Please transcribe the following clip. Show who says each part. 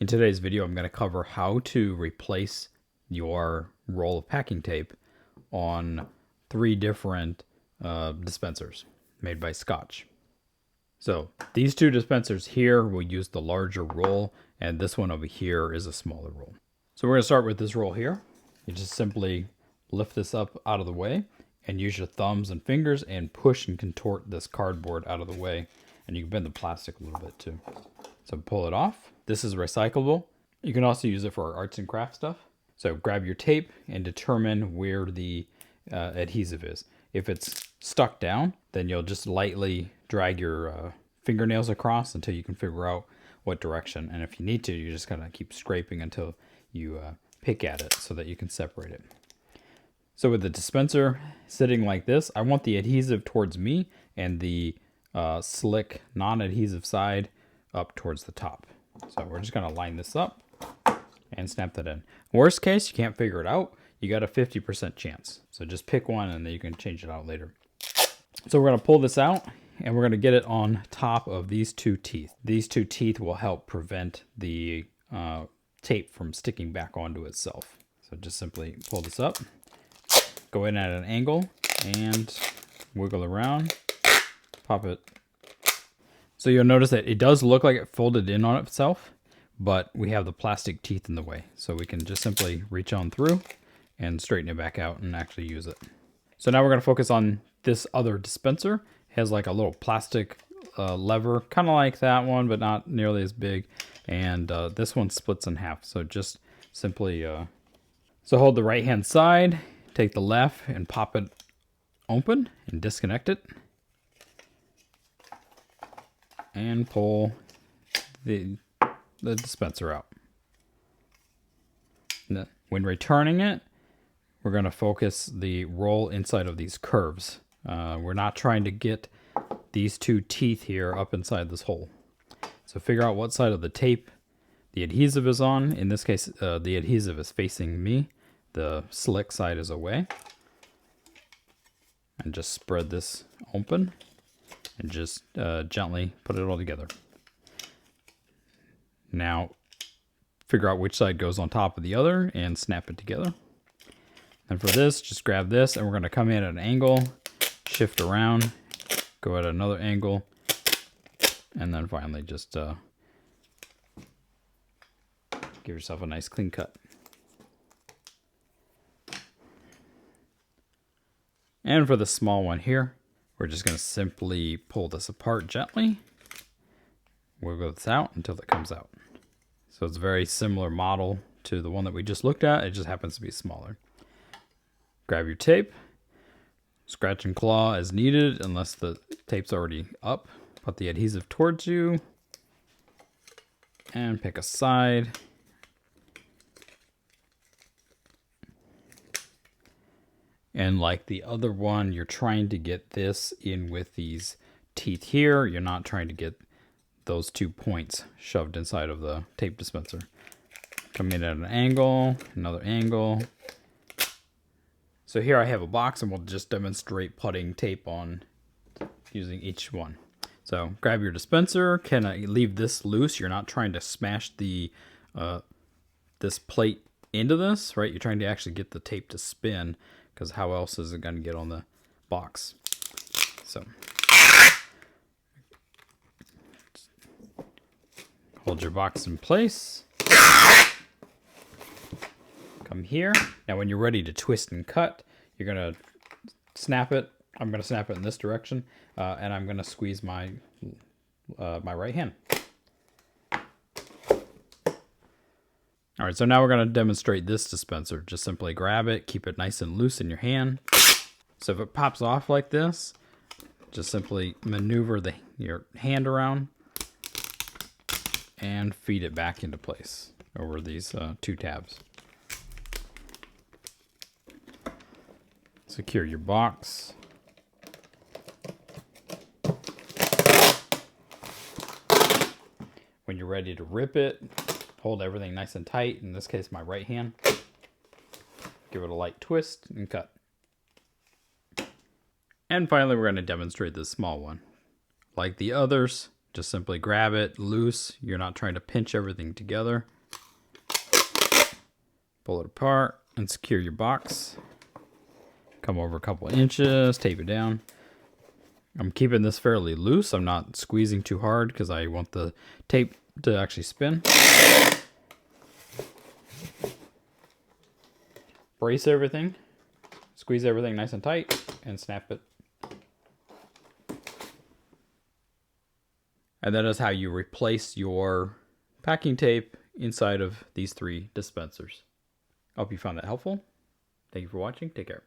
Speaker 1: In today's video, I'm going to cover how to replace your roll of packing tape on 3 different dispensers made by Scotch. So these 2 dispensers here will use the larger roll, and this one over here is a smaller roll. So we're going to start with this roll here. You just simply lift this up out of the way and use your thumbs and fingers and push and contort this cardboard out of the way. And you can bend the plastic a little bit too. So pull it off. This is recyclable. You can also use it for arts and crafts stuff. So grab your tape and determine where the adhesive is. If it's stuck down, then you'll just lightly drag your fingernails across until you can figure out what direction. And if you need to, you just gotta keep scraping until you pick at it so that you can separate it. So with the dispenser sitting like this, I want the adhesive towards me and the slick non-adhesive side up towards the top. So we're just going to line this up and snap that in. Worst case, you can't figure it out. You got a 50% chance. So just pick one and then you can change it out later. So we're going to pull this out and we're going to get it on top of these 2 teeth. These 2 teeth will help prevent the tape from sticking back onto itself. So just simply pull this up, go in at an angle and wiggle around, pop it. So you'll notice that it does look like it folded in on itself, but we have the plastic teeth in the way. So we can just simply reach on through and straighten it back out and actually use it. So now we're going to focus on this other dispenser. It has like a little plastic lever, kind of like that one, but not nearly as big. And this one splits in half. So just simply, so hold the right hand side, take the left and pop it open and disconnect it. And pull the dispenser out. When returning it, we're going to focus the roll inside of these curves. We're not trying to get these 2 teeth here up inside this hole. So figure out what side of the tape the adhesive is on. In this case, the adhesive is facing me. The slick side is away. And just spread this open. And just gently put it all together. Now, figure out which side goes on top of the other and snap it together. And for this, just grab this and we're going to come in at an angle, shift around, go at another angle, and then finally just give yourself a nice clean cut. And for the small one here, we're just going to simply pull this apart gently. Wiggle this out until it comes out. So it's a very similar model to the one that we just looked at. It just happens to be smaller. Grab your tape. Scratch and claw as needed unless the tape's already up. Put the adhesive towards you. And pick a side. And like the other one, you're trying to get this in with these teeth here. You're not trying to get those 2 points shoved inside of the tape dispenser. Come in at an angle, another angle. So here I have a box and we'll just demonstrate putting tape on using each one. So grab your dispenser. Can I leave this loose? You're not trying to smash the this plate into this, right? You're trying to actually get the tape to spin, because how else is it going to get on the box? So hold your box in place. Come here. Now when you're ready to twist and cut, you're going to snap it. I'm going to snap it in this direction, and I'm going to squeeze my my right hand. All right, so now we're going to demonstrate this dispenser. Just simply grab it, keep it nice and loose in your hand. So if it pops off like this, just simply maneuver your hand around and feed it back into place over these 2 tabs. Secure your box. When you're ready to rip it, hold everything nice and tight, in this case my right hand. Give it a light twist and cut. And finally we're going to demonstrate this small one. Like the others, Just simply grab it loose. You're not trying to pinch everything together. Pull it apart and secure your box. Come over a couple inches, tape it down. I'm keeping this fairly loose. I'm not squeezing too hard because I want the tape to actually spin. Brace everything. Squeeze everything nice and tight and snap it. And that is how you replace your packing tape inside of these 3 dispensers. I hope you found that helpful. Thank you for watching. Take care.